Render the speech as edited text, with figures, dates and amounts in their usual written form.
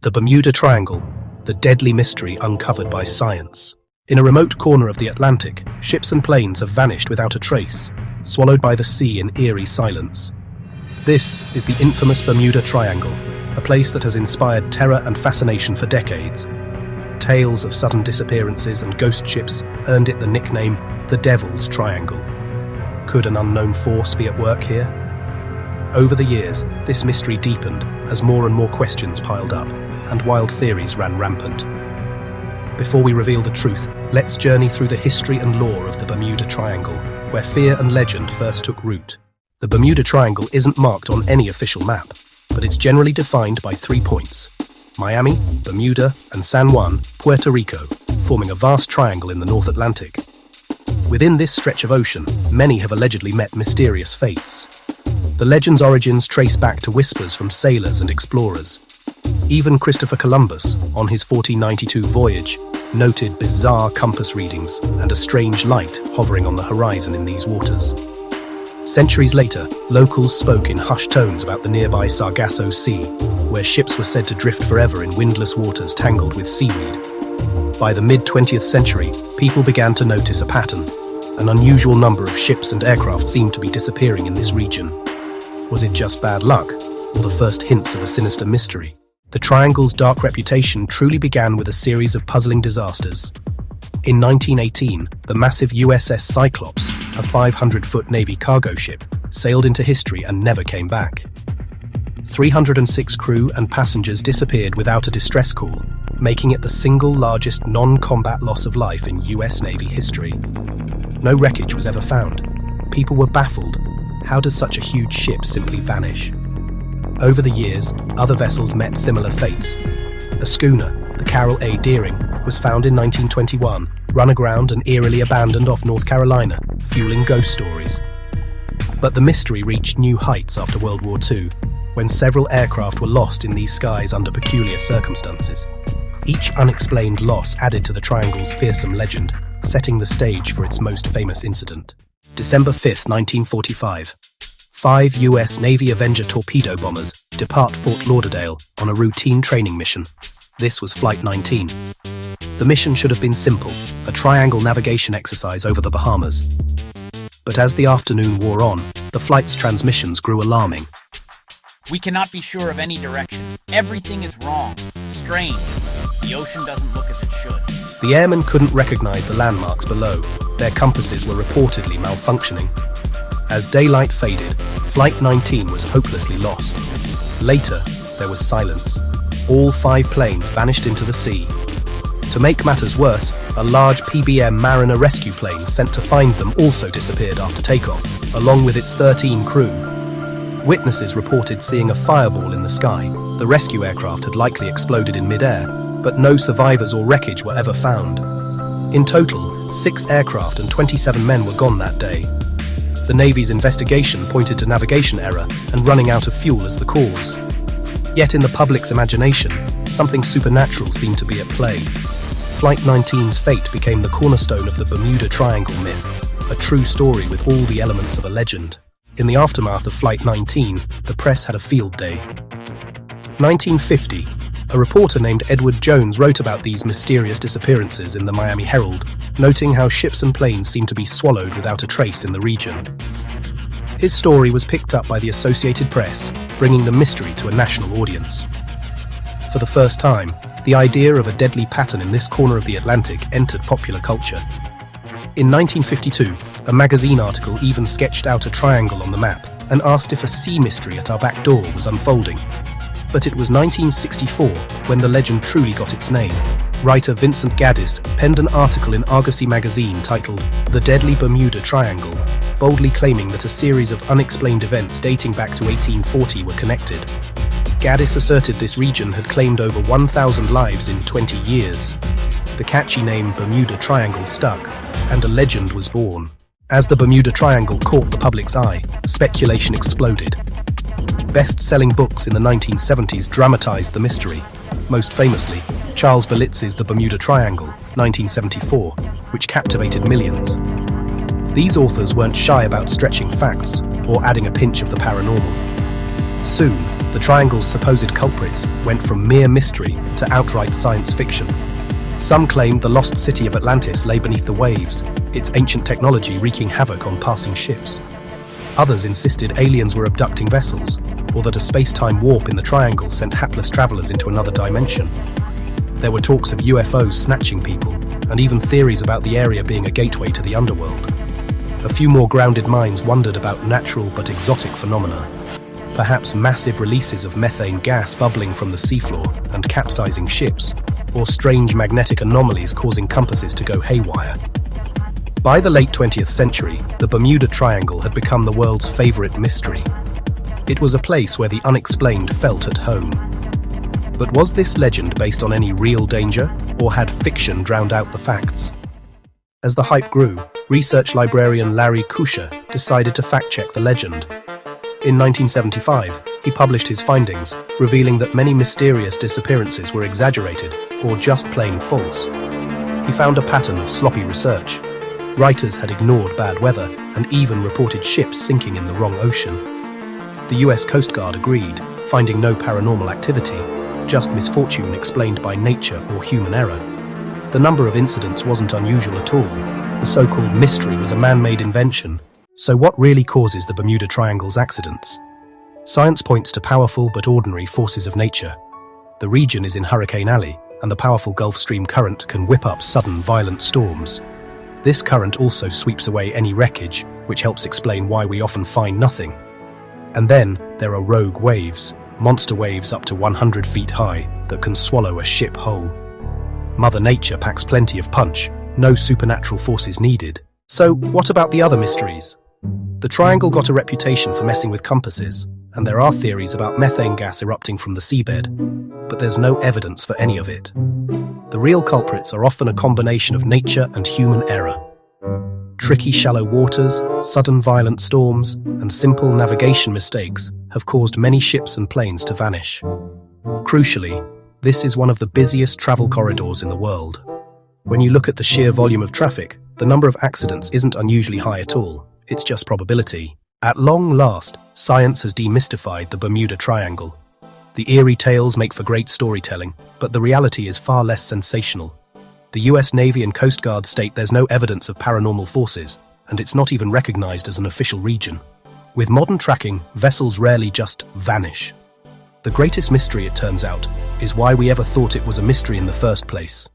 The Bermuda Triangle, the deadly mystery uncovered by science. In a remote corner of the Atlantic, ships and planes have vanished without a trace, swallowed by the sea in eerie silence. This is the infamous Bermuda Triangle, a place that has inspired terror and fascination for decades. Tales of sudden disappearances and ghost ships earned it the nickname the Devil's Triangle. Could an unknown force be at work here? Over the years, this mystery deepened as more and more questions piled up, and wild theories ran rampant. Before we reveal the truth, let's journey through the history and lore of the Bermuda Triangle, where fear and legend first took root. The Bermuda Triangle isn't marked on any official map, but it's generally defined by 3 points: Miami, Bermuda, and San Juan, Puerto Rico, forming a vast triangle in the North Atlantic. Within this stretch of ocean, many have allegedly met mysterious fates. The legend's origins trace back to whispers from sailors and explorers. Even Christopher Columbus, on his 1492 voyage, noted bizarre compass readings and a strange light hovering on the horizon in these waters. Centuries later, locals spoke in hushed tones about the nearby Sargasso Sea, where ships were said to drift forever in windless waters tangled with seaweed. By the mid-20th century, people began to notice a pattern. An unusual number of ships and aircraft seemed to be disappearing in this region. Was it just bad luck, or the first hints of a sinister mystery? The Triangle's dark reputation truly began with a series of puzzling disasters. In 1918, the massive USS Cyclops, a 500-foot Navy cargo ship, sailed into history and never came back. 306 crew and passengers disappeared without a distress call, making it the single largest non-combat loss of life in US Navy history. No wreckage was ever found. People were baffled. How does such a huge ship simply vanish? Over the years, other vessels met similar fates. A schooner, the Carroll A. Deering, was found in 1921, run aground and eerily abandoned off North Carolina, fueling ghost stories. But the mystery reached new heights after World War II, when several aircraft were lost in these skies under peculiar circumstances. Each unexplained loss added to the Triangle's fearsome legend, setting the stage for its most famous incident. December 5, 1945. 5 US Navy Avenger torpedo bombers depart Fort Lauderdale on a routine training mission. This was Flight 19. The mission should have been simple, a triangle navigation exercise over the Bahamas. But as the afternoon wore on, the flight's transmissions grew alarming. We cannot be sure of any direction. Everything is wrong. Strange. The ocean doesn't look as it should. The airmen couldn't recognize the landmarks below. Their compasses were reportedly malfunctioning. As daylight faded, Flight 19 was hopelessly lost. Later, there was silence. All 5 planes vanished into the sea. To make matters worse, a large PBM Mariner rescue plane sent to find them also disappeared after takeoff, along with its 13 crew. Witnesses reported seeing a fireball in the sky. The rescue aircraft had likely exploded in mid-air, but no survivors or wreckage were ever found. In total, 6 aircraft and 27 men were gone that day. The Navy's investigation pointed to navigation error and running out of fuel as the cause. Yet in the public's imagination, something supernatural seemed to be at play. Flight 19's fate became the cornerstone of the Bermuda Triangle myth, a true story with all the elements of a legend. In the aftermath of Flight 19, the press had a field day. 1950, a reporter named Edward Jones wrote about these mysterious disappearances in the Miami Herald, noting how ships and planes seemed to be swallowed without a trace in the region. His story was picked up by the Associated Press, bringing the mystery to a national audience. For the first time, the idea of a deadly pattern in this corner of the Atlantic entered popular culture. In 1952, a magazine article even sketched out a triangle on the map and asked if a sea mystery at our back door was unfolding. But it was 1964 when the legend truly got its name. Writer Vincent Gaddis penned an article in Argosy magazine titled "The Deadly Bermuda Triangle," boldly claiming that a series of unexplained events dating back to 1840 were connected. Gaddis asserted this region had claimed over 1,000 lives in 20 years. The catchy name Bermuda Triangle stuck, and a legend was born. As the Bermuda Triangle caught the public's eye, speculation exploded. Best-selling books in the 1970s dramatized the mystery. Most famously, Charles Berlitz's The Bermuda Triangle, 1974, which captivated millions. These authors weren't shy about stretching facts or adding a pinch of the paranormal. Soon, The triangle's supposed culprits went from mere mystery to outright science fiction. Some claimed the lost city of Atlantis lay beneath the waves, its ancient technology wreaking havoc on passing ships. Others insisted aliens were abducting vessels, or that a space-time warp in the triangle sent hapless travelers into another dimension. There were talks of UFOs snatching people, and even theories about the area being a gateway to the underworld. A few more grounded minds wondered about natural but exotic phenomena. Perhaps massive releases of methane gas bubbling from the seafloor and capsizing ships, or strange magnetic anomalies causing compasses to go haywire. By the late 20th century, the Bermuda Triangle had become the world's favorite mystery. It was a place where the unexplained felt at home. But was this legend based on any real danger, or had fiction drowned out the facts? As the hype grew, research librarian Larry Kusher decided to fact-check the legend. In 1975, he published his findings, revealing that many mysterious disappearances were exaggerated or just plain false. He found a pattern of sloppy research. Writers had ignored bad weather and even reported ships sinking in the wrong ocean. The US Coast Guard agreed, finding no paranormal activity, just misfortune explained by nature or human error. The number of incidents wasn't unusual at all. The so-called mystery was a man-made invention. So what really causes the Bermuda Triangle's accidents? Science points to powerful but ordinary forces of nature. The region is in Hurricane Alley, and the powerful Gulf Stream current can whip up sudden violent storms. This current also sweeps away any wreckage, which helps explain why we often find nothing. And then there are rogue waves, monster waves up to 100 feet high that can swallow a ship whole. Mother Nature packs plenty of punch, no supernatural forces needed. So what about the other mysteries? The triangle got a reputation for messing with compasses, and there are theories about methane gas erupting from the seabed, but there's no evidence for any of it. The real culprits are often a combination of nature and human error. Tricky shallow waters, sudden violent storms, and simple navigation mistakes have caused many ships and planes to vanish. Crucially, this is one of the busiest travel corridors in the world. When you look at the sheer volume of traffic, the number of accidents isn't unusually high at all. It's just probability. At long last, science has demystified the Bermuda Triangle. The eerie tales make for great storytelling, but the reality is far less sensational. The US Navy and Coast Guard state there's no evidence of paranormal forces, and it's not even recognized as an official region. With modern tracking, vessels rarely just vanish. The greatest mystery, it turns out, is why we ever thought it was a mystery in the first place.